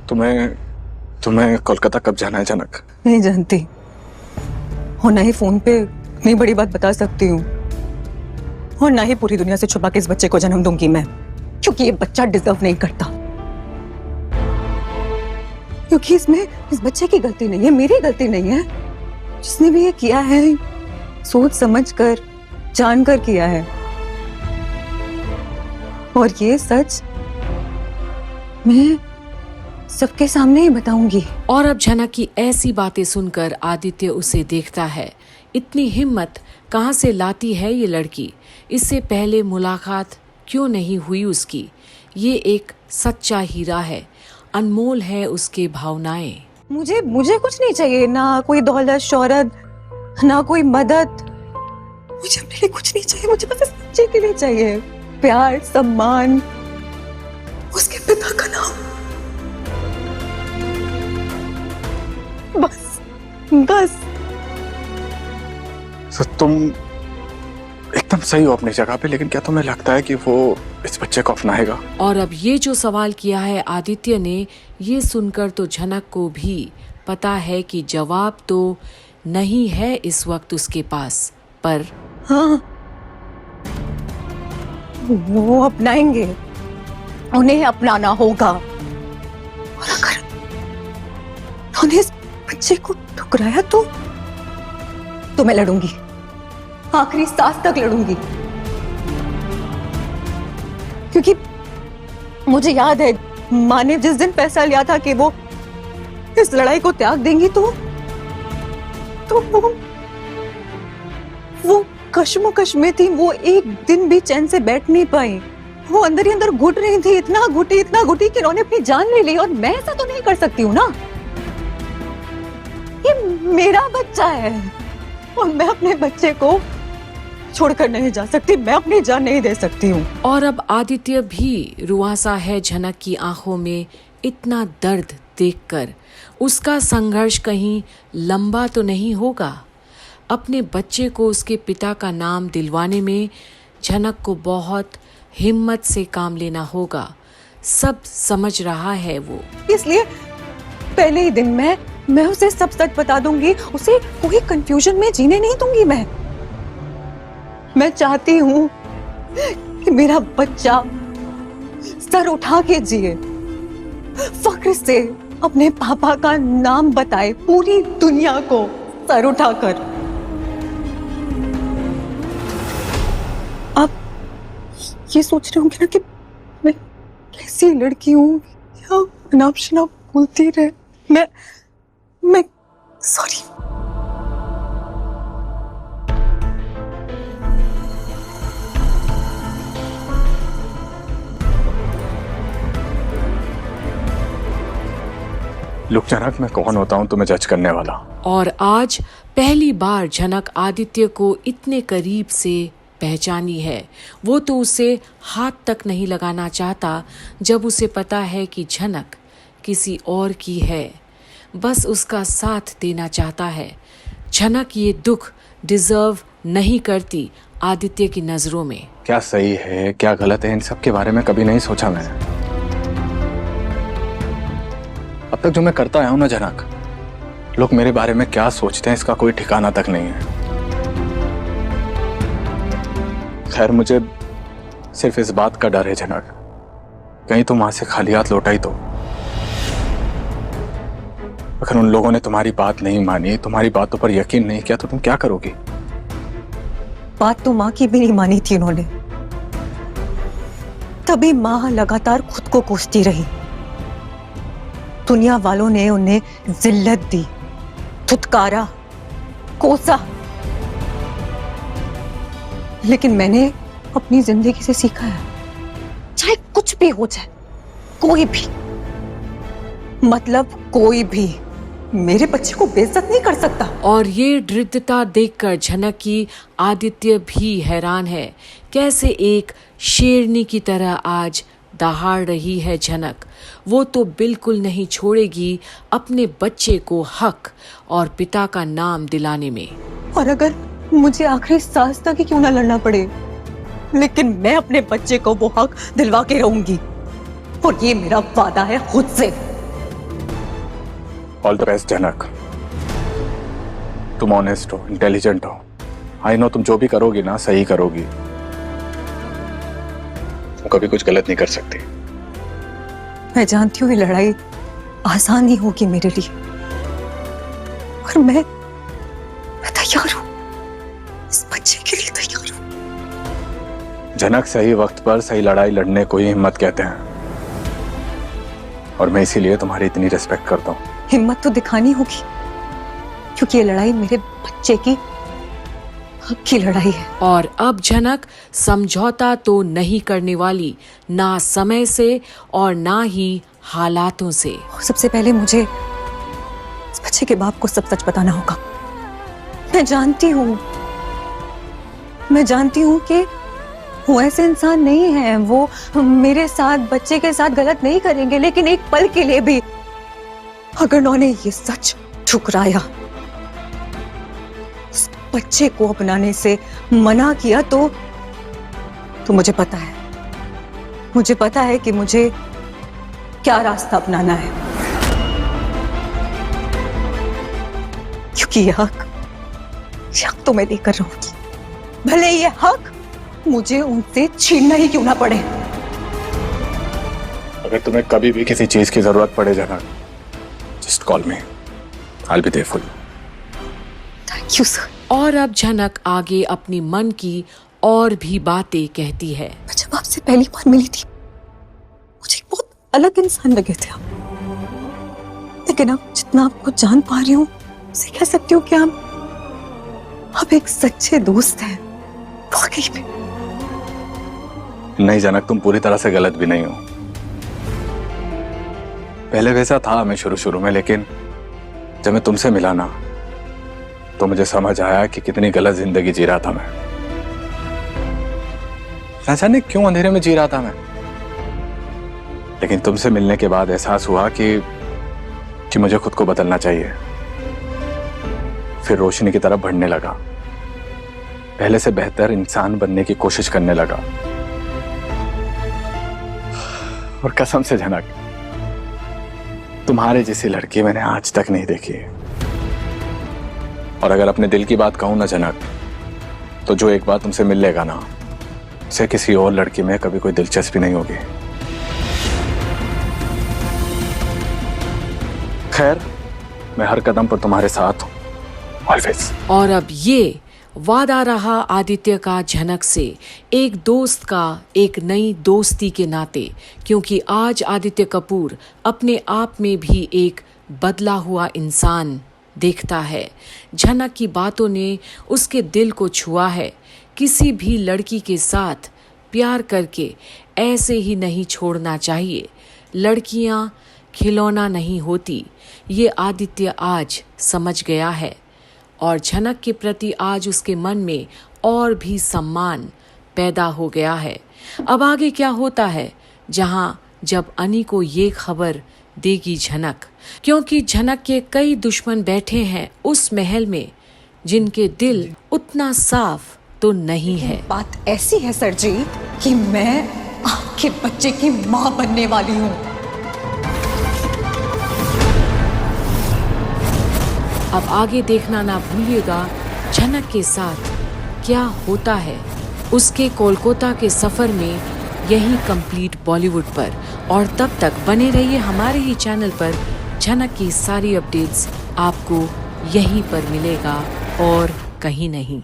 तुम्हें तुम्हें कोलकाता कब जाना है जनक? नहीं जानती, और ना ही फोन पे इतनी बड़ी बात बता सकती हूँ, और ना ही पूरी दुनिया से छुपा के इस बच्चे को जन्म दूंगी मैं, क्योंकि ये बच्चा डिजर्व नहीं करता। क्योंकि इसमें इस बच्चे की गलती नहीं है, मेरी गलती नहीं है। जिसने भी ये किया है सोच समझ कर, जान कर किया है, और ये सच मैं सबके सामने ही बताऊंगी। और अब झनक की ऐसी बातें सुनकर आदित्य उसे देखता है। इतनी हिम्मत कहाँ से लाती है ये लड़की? इससे पहले मुलाकात क्यों नहीं हुई उसकी? ये एक सच्चा हीरा है, अनमोल है उसके भावनाएं। मुझे कुछ नहीं चाहिए, ना कोई दौलत शोहरत, ना कोई मदद। मुझे अपने लिए कुछ नहीं चाहिए, मुझे बस इस बच्चे के लिए चाहिए प्यार, सम्मान, उसके पिता का नाम, बस बस। तो तुम एकदम सही हो अपनी जगह पे, लेकिन क्या तुम्हें लगता है कि वो इस बच्चे को अपनाएगा? और अब ये जो सवाल किया है आदित्य ने, ये सुनकर तो झनक को भी पता है कि जवाब तो नहीं है इस वक्त उसके पास, पर हाँ, वो अपनाएंगे, उन्हें अपनाना होगा। और अगर उन्हें इस बच्चे को ठुकराया तो मैं लड़ूंगी, आखिरी सांस तक लड़ूंगी। क्योंकि मुझे याद है माँ ने जिस दिन फैसला लिया था कि वो इस लड़ाई को त्याग देंगी, तो वो कश्मकश में थी। वो एक दिन भी चैन से बैठ नहीं पाई। वो अंदर ही अंदर घुट रही थी, इतना घुटी कि उन्होंने अपनी जान ले ली। और मैं ऐसा तो नहीं कर सकती हूँ ना, ये मेरा बच्चा है और मैं अपने बच्चे को छोड़कर नहीं जा सकती, मैं अपनी जान नहीं दे सकती हूँ। और अब आदित्य भी रुआसा है झनक की आंखों में इतना दर्द देखकर। उसका संघर्ष कहीं लंबा तो नहीं होगा। अपने बच्चे को उसके पिता का नाम दिलवाने में झनक को बहुत हिम्मत से काम लेना होगा। सब समझ रहा है वो। इसलिए पहले ही दिन मैं उसे सब सच बता दूंगी, उसे कोई कंफ्यूजन में जीने नहीं दूंगी। मैं चाहती हूँ कि मेरा बच्चा सर उठा के जिए, फख्र से अपने पापा का नाम बताए पूरी दुनिया को सर उठाकर। आप ये सोच रहे होंगे ना कि मैं कैसी लड़की हूँ, या अनाप शनाप बोलती रहे। मैं सॉरी। लुक जनक, मैं कौन होता हूँ तुम्हें जज करने वाला? और आज पहली बार झनक आदित्य को इतने करीब से पहचानी है। वो तो उसे हाथ तक नहीं लगाना चाहता जब उसे पता है कि झनक किसी और की है, बस उसका साथ देना चाहता है। झनक ये दुख डिजर्व नहीं करती आदित्य की नजरों में। क्या सही है क्या गलत है, इन सब के बारे में कभी नहीं सोचा मैंने। अब तक जो मैं करता आया हूं ना जनक, लोग मेरे बारे में क्या सोचते हैं इसका कोई ठिकाना तक नहीं है। खैर, मुझे सिर्फ इस बात का डर है जनक, कहीं तुम वहां से खाली हाथ लौटाई तो। अगर उन लोगों ने तुम्हारी बात नहीं मानी, तुम्हारी बातों पर यकीन नहीं किया, तो तुम क्या करोगी? बात तो माँ की भी नहीं मानी थी उन्होंने, तभी माँ लगातार खुद को कोसती रही। दुनिया वालों ने उन्हें जिल्लत दी, धुतकारा, कोसा, लेकिन मैंने अपनी जिंदगी से सीखा है, चाहे कुछ भी हो जाए, कोई भी, मतलब कोई भी मेरे बच्चे को बेइज्जत नहीं कर सकता। और ये दृढ़ता देखकर झनक की आदित्य भी हैरान है। कैसे एक शेरनी की तरह आज दहाड़ रही है झनक। वो तो बिल्कुल नहीं छोड़ेगी अपने बच्चे को हक और पिता का नाम दिलाने में। और अगर मुझे आखिरी सांस तक ही क्यों ना लड़ना पड़े, लेकिन मैं अपने बच्चे को वो हक दिलवा के रहूंगी। और ये मेरा वादा है खुद से। ऑल द बेस्ट जनक। तुम ऑनेस्ट हो, इंटेलिजेंट हो। आई नो तुम जो भी करोगी ना सही करोगी। तुम कभी कुछ गलत नहीं कर सकती। मैं जानती हूँ ये लड़ाई आसान नहीं होगी मेरे लिए, और मैं तैयार हूँ, इस बच्चे के लिए तैयार हूँ। जनक, सही वक्त पर सही लड़ाई लड़ने को ही हिम्मत कहते हैं, और मैं इसीलिए तुम्हारी इतनी रिस्पेक्ट करता हूँ। हिम्मत तो दिखानी होगी, क्योंकि ये लड़ाई मेरे बच्चे की हक की लड़ाई है। और अब झनक समझौता तो नहीं करने वाली, ना समय से और ना ही हालातों से। और सबसे पहले मुझे इस बच्चे के बाप को सब सच बताना होगा। मैं जानती हूँ कि वो ऐसे इंसान नहीं है, वो मेरे साथ बच्चे के साथ गलत नहीं करेंगे, लेकिन एक पल के लिए भी अगर उन्होंने ये सच ठुकराया, इस बच्चे को अपनाने से मना किया, तो मुझे पता है कि मुझे क्या रास्ता अपनाना है, क्योंकि ये हक तो मैं देकर रहूंगी, भले ये हक मुझे उनसे छीनना ही क्यों ना पड़े। अगर तुम्हें कभी भी किसी चीज की जरूरत पड़े Janak, just call me, I will be there for you. Thank you sir. और अब झनक आगे अपनी मन की और भी बातें कहती है। जब आपसे पहली बार मिली थी, मुझे बहुत अलग इंसान लगे थे आप, लेकिन अब जितना आपको जान पा रही हूँ, उसे कह सकती हूँ कि आप एक सच्चे दोस्त हैं, वाकई में। नहीं जनक, तुम पूरी तरह से गलत भी नहीं हो। पहले वैसा था मैं शुरू में, लेकिन जब मैं तुमसे मिला ना, तो मुझे समझ आया कि कितनी गलत जिंदगी जी रहा था मैं। ना जाने क्यों अंधेरे में जी रहा था मैं, लेकिन तुमसे मिलने के बाद एहसास हुआ कि मुझे खुद को बदलना चाहिए। फिर रोशनी की तरफ बढ़ने लगा, पहले से बेहतर इंसान बनने की कोशिश करने लगा। और कसम से जनक, तुम्हारे जैसी लड़की मैंने आज तक नहीं देखी। और अगर अपने दिल की बात कहूं ना जनक, तो जो एक बार तुमसे मिल लेगा ना, उसे किसी और लड़की में कभी कोई दिलचस्पी नहीं होगी। खैर, मैं हर कदम पर तुम्हारे साथ हूं, ऑलवेज। और अब ये वादा रहा आदित्य का झनक से, एक दोस्त का एक नई दोस्ती के नाते, क्योंकि आज आदित्य कपूर अपने आप में भी एक बदला हुआ इंसान देखता है। झनक की बातों ने उसके दिल को छुआ है। किसी भी लड़की के साथ प्यार करके ऐसे ही नहीं छोड़ना चाहिए। लड़कियां खिलौना नहीं होती, ये आदित्य आज समझ गया है, और झनक के प्रति आज उसके मन में और भी सम्मान पैदा हो गया है। अब आगे क्या होता है, जब अनी को ये खबर देगी झनक, क्योंकि झनक के कई दुश्मन बैठे हैं उस महल में, जिनके दिल उतना साफ तो नहीं है। बात ऐसी है सर जी कि मैं आपके बच्चे की माँ बनने वाली हूँ। अब आगे देखना ना भूलिएगा झनक के साथ क्या होता है उसके कोलकाता के सफर में, यही कंप्लीट बॉलीवुड पर। और तब तक बने रहिए हमारे ही चैनल पर। झनक की सारी अपडेट्स आपको यहीं पर मिलेगा और कहीं नहीं।